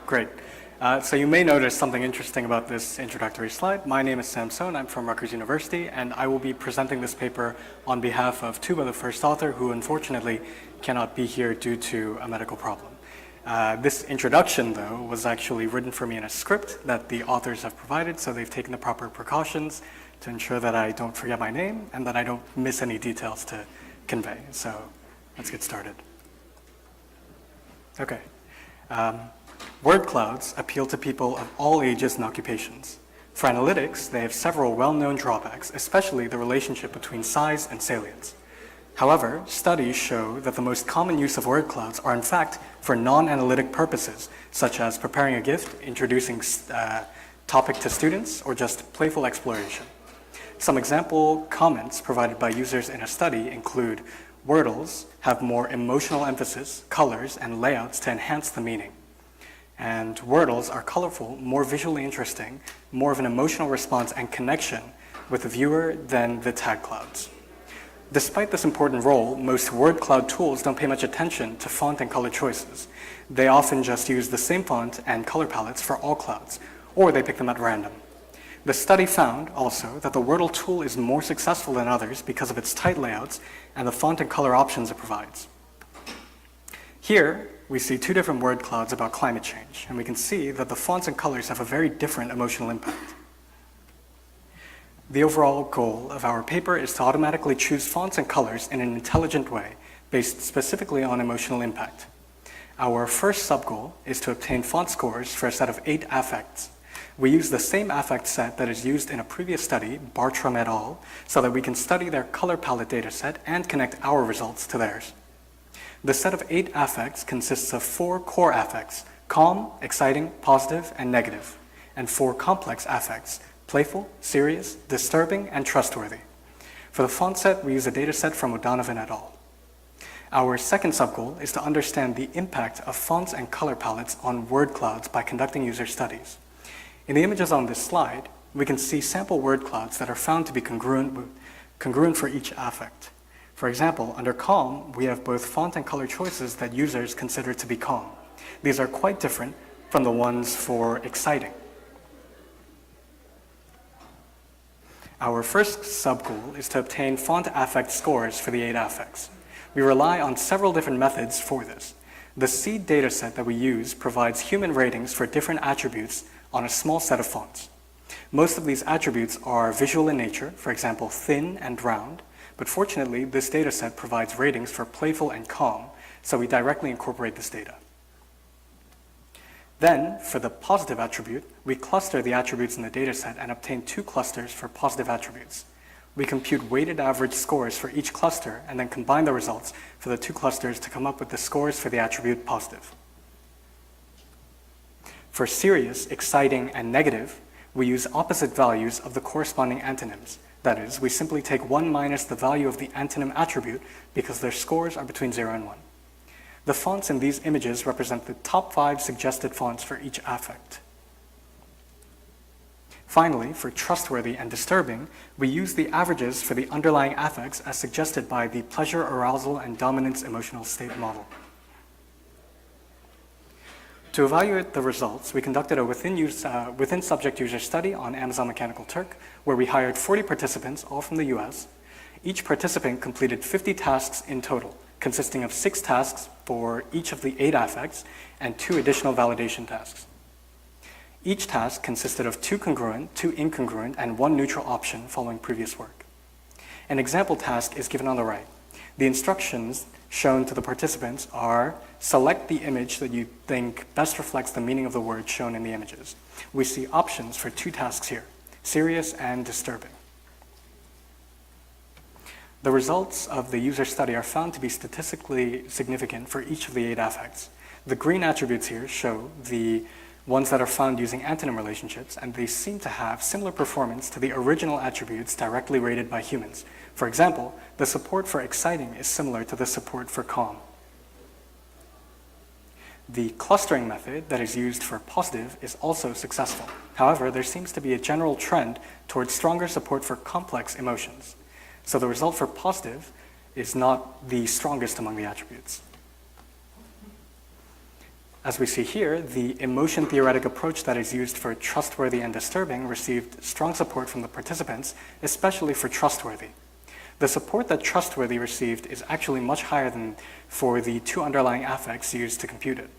Great. So you may notice something interesting about this introductory slide. My name is Samson. I'm from Rutgers University, and I will be presenting this paper on behalf of Tugba, the first author, who unfortunately cannot be here due to a medical problem. This introduction, though, was actually written for me in a script that the authors have provided, so they've taken the proper precautions to ensure that I don't forget my name and that I don't miss any details to convey. So let's get started. Okay. Word clouds appeal to people of all ages and occupations. For analytics, they have several well-known drawbacks, especially the relationship between size and salience. However, studies show that the most common use of word clouds are in fact for non-analytic purposes, such as preparing a gift, introducing topic to students, or just playful exploration. Some example comments provided by users in a study include Wordles have more emotional emphasis, colors, and layouts to enhance the meaning. And Wordles are colorful, more visually interesting, more of an emotional response and connection with the viewer than the tag clouds. Despite this important role, most word cloud tools don't pay much attention to font and color choices. They often just use the same font and color palettes for all clouds, or they pick them at random. The study found also that the Wordle tool is more successful than others because of its tight layouts and the font and color options it provides. Here, we see two different word clouds about climate change, and we can see that the fonts and colors have a very different emotional impact. The overall goal of our paper is to automatically choose fonts and colors in an intelligent way, based specifically on emotional impact. Our first sub-goal is to obtain font scores for a set of 8 affects. We use the same affect set that is used in a previous study, Bartram et al., so that we can study their color palette dataset and connect our results to theirs. The set of 8 affects consists of 4 core affects, calm, exciting, positive, and negative, and 4 complex affects, playful, serious, disturbing, and trustworthy. For the font set, we use a dataset from O'Donovan et al. Our second subgoal is to understand the impact of fonts and color palettes on word clouds by conducting user studies. In the images on this slide, we can see sample word clouds that are found to be congruent for each affect. For example, under calm, we have both font and color choices that users consider to be calm. These are quite different from the ones for exciting. Our first sub-goal is to obtain font affect scores for the 8 affects. We rely on several different methods for this. The seed dataset that we use provides human ratings for different attributes on a small set of fonts. Most of these attributes are visual in nature, for example, thin and round, but fortunately, this dataset provides ratings for playful and calm, so we directly incorporate this data. Then, for the positive attribute, we cluster the attributes in the dataset and obtain 2 clusters for positive attributes. We compute weighted average scores for each cluster and then combine the results for the 2 clusters to come up with the scores for the attribute positive. For serious, exciting, and negative, we use opposite values of the corresponding antonyms. That is, we simply take 1 minus the value of the antonym attribute because their scores are between 0 and 1. The fonts in these images represent the top 5 suggested fonts for each affect. Finally, for trustworthy and disturbing, we use the averages for the underlying affects as suggested by the pleasure, arousal, and dominance emotional state model. To evaluate the results, we conducted a within subject user study on Amazon Mechanical Turk, where we hired 40 participants, all from the US. Each participant completed 50 tasks in total, consisting of 6 tasks for each of the 8 affects and 2 additional validation tasks. Each task consisted of 2 congruent, 2 incongruent, and 1 neutral option following previous work. An example task is given on the right. The instructions shown to the participants are: select the image that you think best reflects the meaning of the word shown in the images. We see options for 2 tasks here, serious and disturbing. The results of the user study are found to be statistically significant for each of the 8 affects. The green attributes here show the ones that are found using antonym relationships, and they seem to have similar performance to the original attributes directly rated by humans. For example, the support for exciting is similar to the support for calm. The clustering method that is used for positive is also successful. However, there seems to be a general trend towards stronger support for complex emotions. So the result for positive is not the strongest among the attributes. As we see here, the emotion theoretic approach that is used for trustworthy and disturbing received strong support from the participants, especially for trustworthy. The support that trustworthy received is actually much higher than for the two underlying affects used to compute it.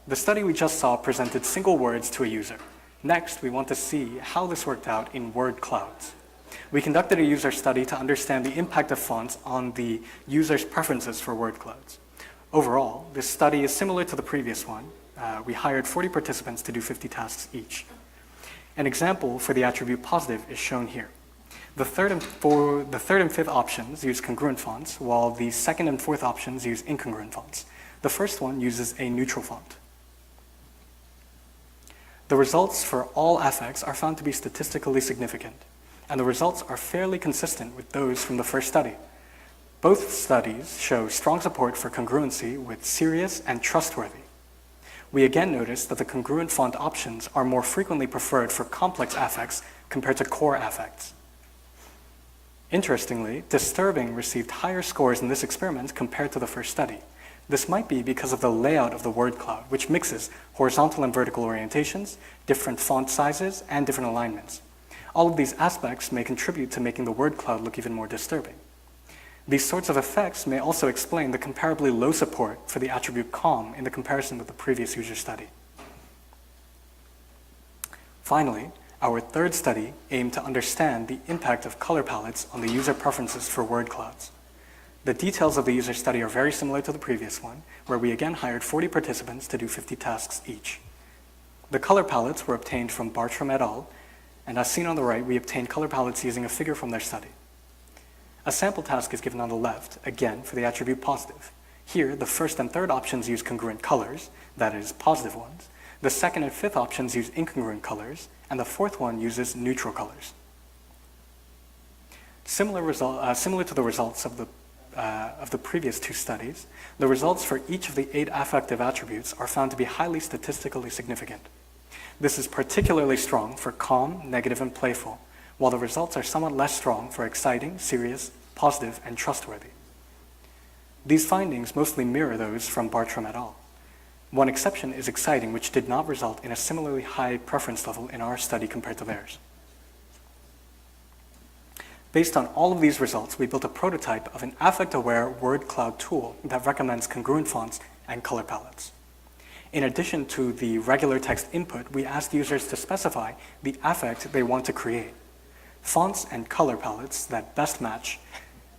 The study we just saw presented single words to a user. Next, we want to see how this worked out in word clouds. We conducted a user study to understand the impact of fonts on the user's preferences for word clouds. Overall, this study is similar to the previous one. We hired 40 participants to do 50 tasks each. An example for the attribute positive is shown here. The third and fifth options use congruent fonts, while the second and fourth options use incongruent fonts. The first one uses a neutral font. The results for all affects are found to be statistically significant, and the results are fairly consistent with those from the first study. Both studies show strong support for congruency with serious and trustworthy. We again notice that the congruent font options are more frequently preferred for complex affects compared to core affects. Interestingly, disturbing received higher scores in this experiment compared to the first study. This might be because of the layout of the word cloud, which mixes horizontal and vertical orientations, different font sizes, and different alignments. All of these aspects may contribute to making the word cloud look even more disturbing. These sorts of effects may also explain the comparably low support for the attribute calm in the comparison with the previous user study. Finally, our third study aimed to understand the impact of color palettes on the user preferences for word clouds. The details of the user study are very similar to the previous one, where we again hired 40 participants to do 50 tasks each. The color palettes were obtained from Bartram et al., and as seen on the right, we obtained color palettes using a figure from their study. A sample task is given on the left, again for the attribute positive. Here, the first and third options use congruent colors, that is, positive ones. The second and fifth options use incongruent colors, and the fourth one uses neutral colors. Similar to the results of the previous two studies, the results for each of the 8 affective attributes are found to be highly statistically significant. This is particularly strong for calm, negative, and playful, while the results are somewhat less strong for exciting, serious, positive, and trustworthy. These findings mostly mirror those from Bartram et al. One exception is exciting, which did not result in a similarly high preference level in our study compared to theirs. Based on all of these results, we built a prototype of an affect-aware word cloud tool that recommends congruent fonts and color palettes. In addition to the regular text input, we asked users to specify the affect they want to create. Fonts and color palettes that best match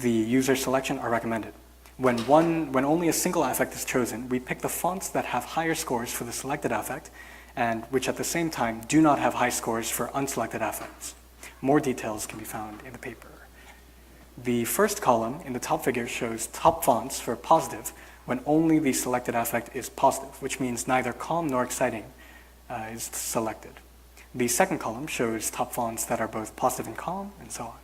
the user selection are recommended. When only a single affect is chosen, we pick the fonts that have higher scores for the selected affect and which at the same time do not have high scores for unselected affects. More details can be found in the paper. The first column in the top figure shows top fonts for positive when only the selected affect is positive, which means neither calm nor exciting is selected. The second column shows top fonts that are both positive and calm, and so on.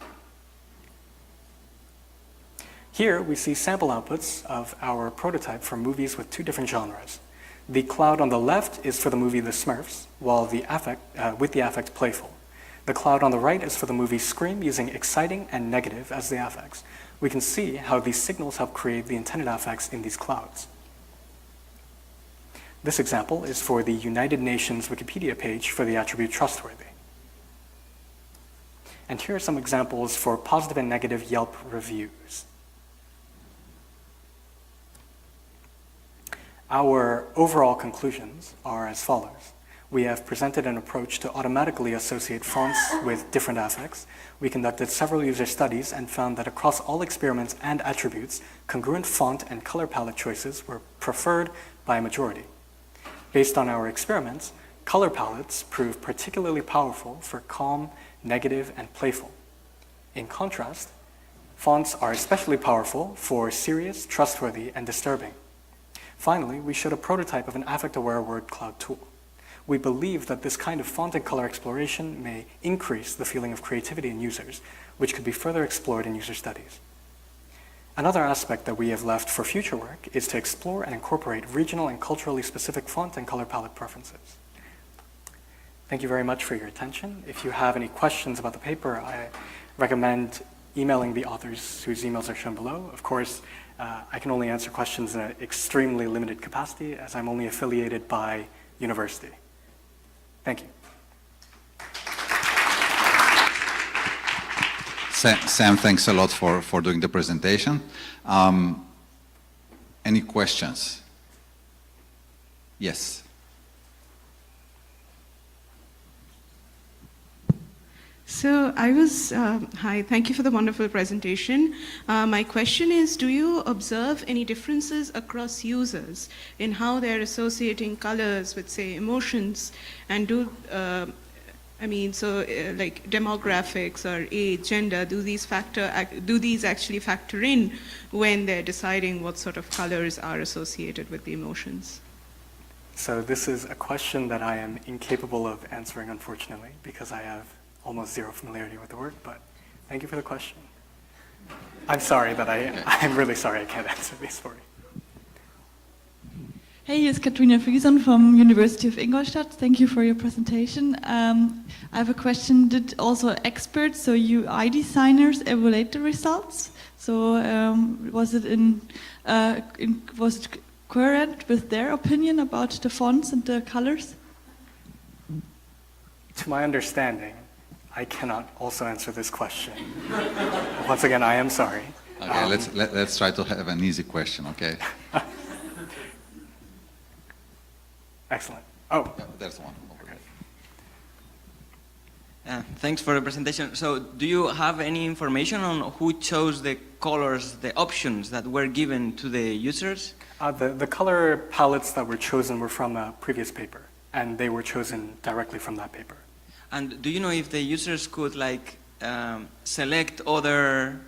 Here we see sample outputs of our prototype for movies with 2 different genres. The cloud on the left is for the movie The Smurfs, while the affect playful. The cloud on the right is for the movie Scream, using exciting and negative as the affects. We can see how these signals help create the intended affects in these clouds. This example is for the United Nations Wikipedia page for the attribute trustworthy. And here are some examples for positive and negative Yelp reviews. Our overall conclusions are as follows. We have presented an approach to automatically associate fonts with different affects. We conducted several user studies and found that across all experiments and attributes, congruent font and color palette choices were preferred by a majority. Based on our experiments, color palettes prove particularly powerful for calm, negative, and playful. In contrast, fonts are especially powerful for serious, trustworthy, and disturbing. Finally, we showed a prototype of an affect-aware word cloud tool. We believe that this kind of font and color exploration may increase the feeling of creativity in users, which could be further explored in user studies. Another aspect that we have left for future work is to explore and incorporate regional and culturally specific font and color palette preferences. Thank you very much for your attention. If you have any questions about the paper, I recommend emailing the authors whose emails are shown below. Of course, I can only answer questions in an extremely limited capacity as I'm only affiliated by university. Thank you. Sam, thanks a lot for doing the presentation. Any questions? Yes. So I was, hi, thank you for the wonderful presentation. My question is, do you observe any differences across users in how they're associating colors with, say, emotions? And like demographics or age, gender, do these actually factor in when they're deciding what sort of colors are associated with the emotions? So this is a question that I am incapable of answering, unfortunately, because I have almost zero familiarity with the word, but thank you for the question. I'm sorry, but I'm really sorry I can't answer this for you. Hey, here's Katrina Frieson from University of Ingolstadt. Thank you for your presentation. I have a question. Did also experts, so UI designers, evaluate the results? So was it coherent with their opinion about the fonts and the colors? To my understanding, I cannot also answer this question. Once again, I am sorry. Okay, let's try to have an easy question, okay? Excellent. Oh, yeah, there's one. Okay. Thanks for the presentation. So do you have any information on who chose the colors, the options that were given to the users? The color palettes that were chosen were from a previous paper, and they were chosen directly from that paper. And do you know if the users could like select other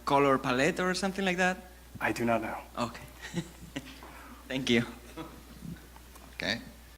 color palette or something like that? I do not know. Okay. Thank you. Okay.